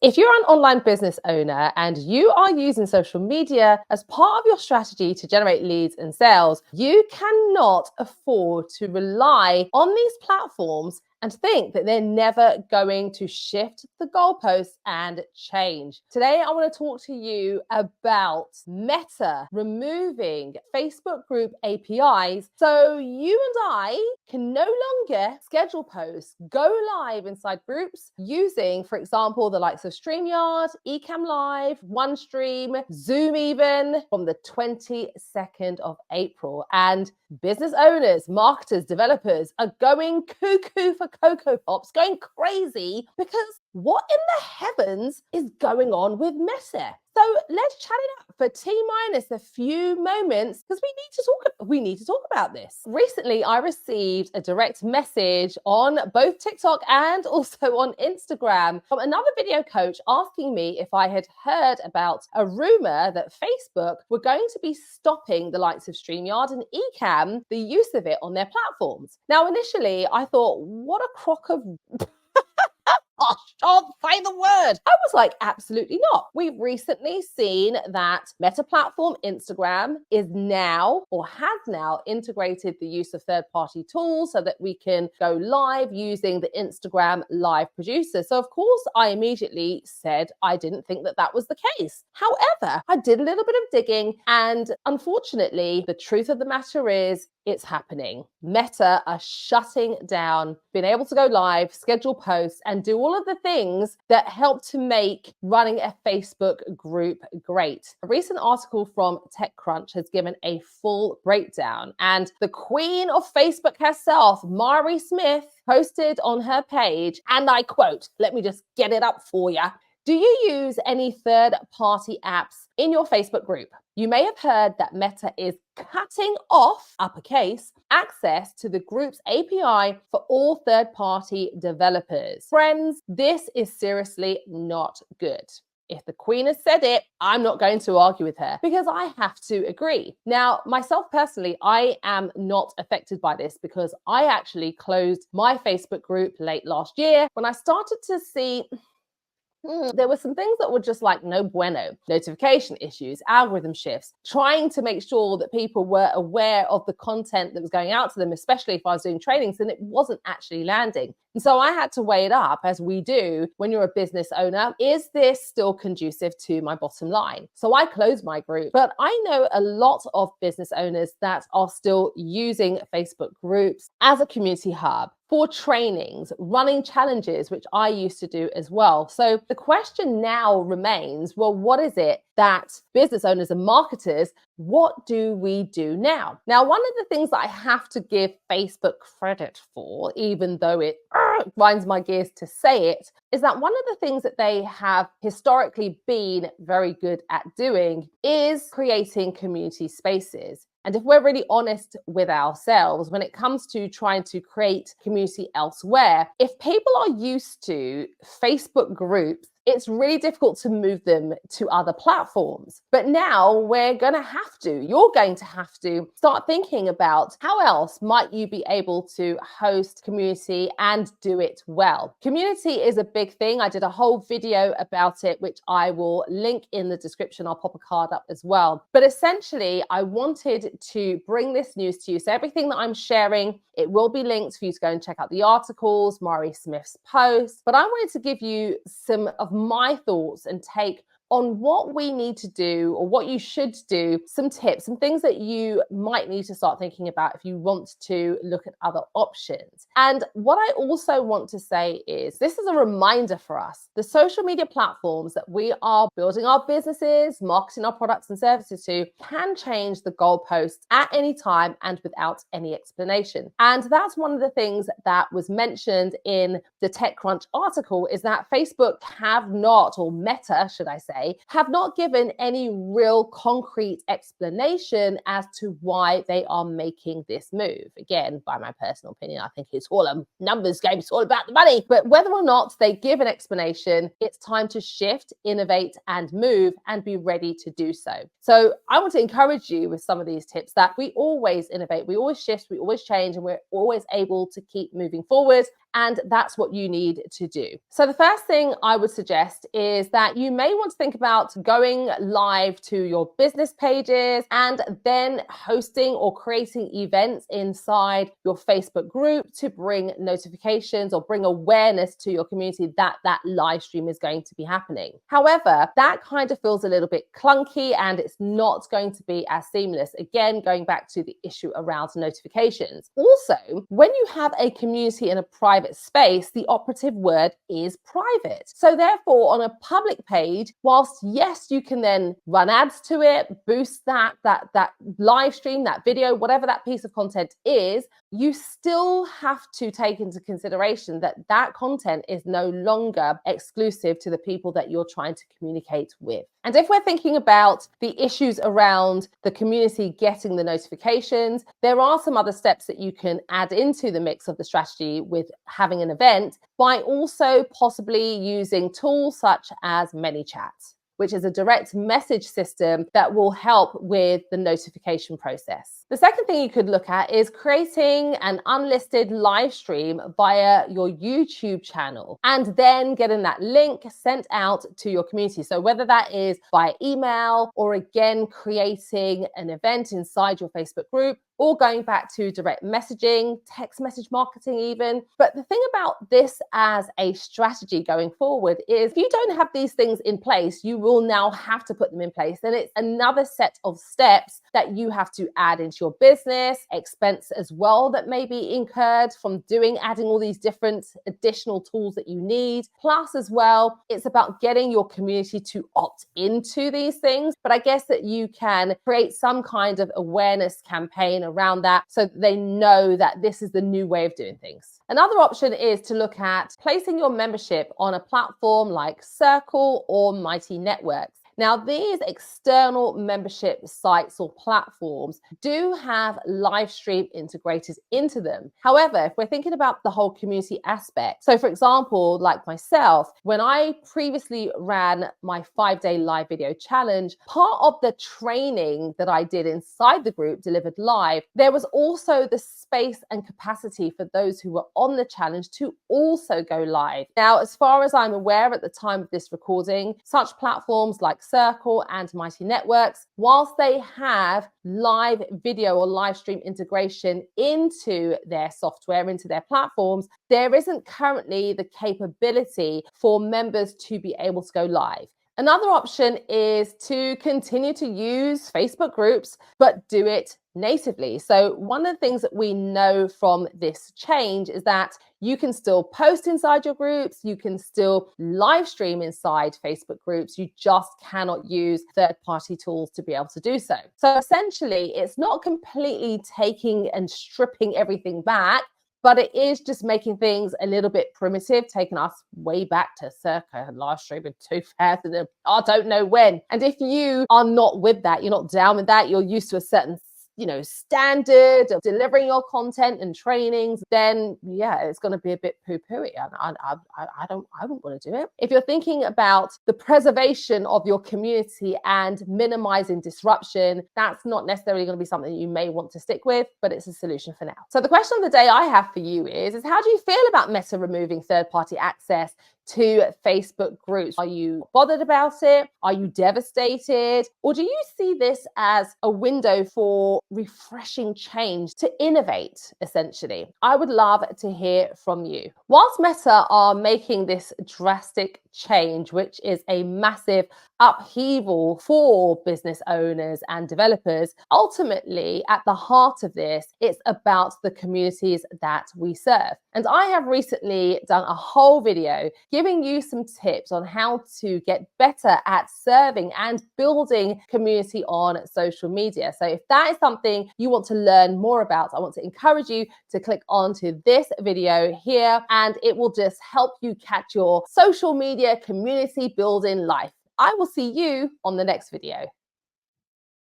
If you're an online business owner and you are using social media as part of your strategy to generate leads and sales, you cannot afford to rely on these platforms and think that they're never going to shift the goalposts and change. Today, I want to talk to you about Meta removing Facebook group APIs so you and I can no longer schedule posts, go live inside groups using, for example, the likes of StreamYard, Ecamm Live, OneStream, Zoom even, from the 22nd of April. And business owners, marketers, developers are going cuckoo for Cocoa Pops, going crazy because what in the heavens is going on with Meta? So let's chat it up for T-minus a few moments because we need to talk about this. Recently, I received a direct message on both TikTok and also on Instagram from another video coach asking me if I had heard about a rumor that Facebook were going to be stopping the likes of StreamYard and Ecamm, the use of it on their platforms. Now, initially, I thought, what a crock of... Can't say the word. I was like, absolutely not. We've recently seen that Meta platform Instagram is now or has now integrated the use of third-party tools so that we can go live using the Instagram live producer. So of course, I immediately said I didn't think that that was the case. However, I did a little bit of digging, and unfortunately, the truth of the matter is it's happening. Meta are shutting down being able to go live, schedule posts, and do all of the things that help to make running a Facebook group great. A recent article from TechCrunch has given a full breakdown, and the queen of Facebook herself, Mari Smith, posted on her page, and I quote, let me just get it up for you. Do you use any third-party apps in your Facebook group? You may have heard that Meta is cutting off, uppercase, access to the group's API for all third-party developers. Friends, this is seriously not good. If the queen has said it, I'm not going to argue with her because I have to agree. Now, myself personally, I am not affected by this because I actually closed my Facebook group late last year when I started to see there were some things that were just like no bueno. Notification issues, algorithm shifts, trying to make sure that people were aware of the content that was going out to them, especially if I was doing trainings and it wasn't actually landing. And so I had to weigh it up, as we do when you're a business owner. Is this still conducive to my bottom line? So I closed my group, but I know a lot of business owners that are still using Facebook groups as a community hub for trainings, running challenges, which I used to do as well. So the question now remains, well, what is it that business owners and marketers, what do we do now? Now, one of the things that I have to give Facebook credit for, even though it grinds my gears to say it, is that one of the things that they have historically been very good at doing is creating community spaces. And if we're really honest with ourselves, when it comes to trying to create community elsewhere, if people are used to Facebook groups, it's really difficult to move them to other platforms. But now you're going to have to start thinking about how else might you be able to host community and do it well. Community is a big thing. I did a whole video about it, which I will link in the description. I'll pop a card up as well. But essentially, I wanted to bring this news to you. So everything that I'm sharing, it will be linked for you to go and check out the articles, Mari Smith's post. But I wanted to give you some of my thoughts and take on what we need to do or what you should do, some tips, some things that you might need to start thinking about if you want to look at other options. And what I also want to say is this is a reminder for us. The social media platforms that we are building our businesses, marketing our products and services to can change the goalposts at any time and without any explanation. And that's one of the things that was mentioned in the TechCrunch article is that Facebook have not, or Meta, should I say, have not given any real concrete explanation as to why they are making this move. Again, by my personal opinion, I think it's all a numbers game. It's all about the money. But whether or not they give an explanation, it's time to shift, innovate, and move and be ready to do so. So I want to encourage you with some of these tips that we always innovate, we always shift, we always change, and we're always able to keep moving forward. and that's what you need to do. So the first thing I would suggest is that you may want to think about going live to your business pages and then hosting or creating events inside your Facebook group to bring notifications or bring awareness to your community that that live stream is going to be happening. However, that kind of feels a little bit clunky and it's not going to be as seamless. Again, going back to the issue around notifications. Also, when you have a community in a private space, the operative word is private. So therefore, on a public page, whilst yes, you can then run ads to it, boost that live stream, that video, whatever that piece of content is, you still have to take into consideration that that content is no longer exclusive to the people that you're trying to communicate with. And if we're thinking about the issues around the community getting the notifications, there are some other steps that you can add into the mix of the strategy with having an event by also possibly using tools such as ManyChat, which is a direct message system that will help with the notification process. The second thing you could look at is creating an unlisted live stream via your YouTube channel and then getting that link sent out to your community. So whether that is by email or again, creating an event inside your Facebook group, or going back to direct messaging, text message marketing even. But the thing about this as a strategy going forward is if you don't have these things in place, you will now have to put them in place. And it's another set of steps that you have to add into your business, expense as well that may be incurred from adding all these different additional tools that you need. Plus as well, it's about getting your community to opt into these things. But I guess that you can create some kind of awareness campaign around that so that they know that this is the new way of doing things. Another option is to look at placing your membership on a platform like Circle or Mighty Networks. Now, these external membership sites or platforms do have live stream integrated into them. However, if we're thinking about the whole community aspect, so for example, like myself, when I previously ran my 5-day live video challenge, part of the training that I did inside the group delivered live, there was also the space and capacity for those who were on the challenge to also go live. Now, as far as I'm aware at the time of this recording, such platforms like Circle and Mighty Networks, whilst they have live video or live stream integration into their software, into their platforms, there isn't currently the capability for members to be able to go live. Another option is to continue to use Facebook groups, but do it natively. So one of the things that we know from this change is that you can still post inside your groups, you can still live stream inside Facebook groups, you just cannot use third-party tools to be able to do so. So essentially, it's not completely taking and stripping everything back, but it is just making things a little bit primitive, taking us way back to circa live streaming 2000, I don't know when. And if you are not with that, you're not down with that, you're used to a certain standard of delivering your content and trainings, then yeah, it's going to be a bit poo-pooey. I wouldn't want to do it. If you're thinking about the preservation of your community and minimizing disruption, that's not necessarily going to be something you may want to stick with, but it's a solution for now. So the question of the day I have for you is how do you feel about Meta removing third-party access to Facebook groups? Are you bothered about it? Are you devastated? Or do you see this as a window for refreshing change to innovate, essentially? I would love to hear from you. Whilst Meta are making this drastic change, which is a massive upheaval for business owners and developers, ultimately at the heart of this, it's about the communities that we serve. And I have recently done a whole video giving you some tips on how to get better at serving and building community on social media. So if that is something you want to learn more about, I want to encourage you to click onto this video here, and it will just help you catch your social media community building life. I will see you on the next video.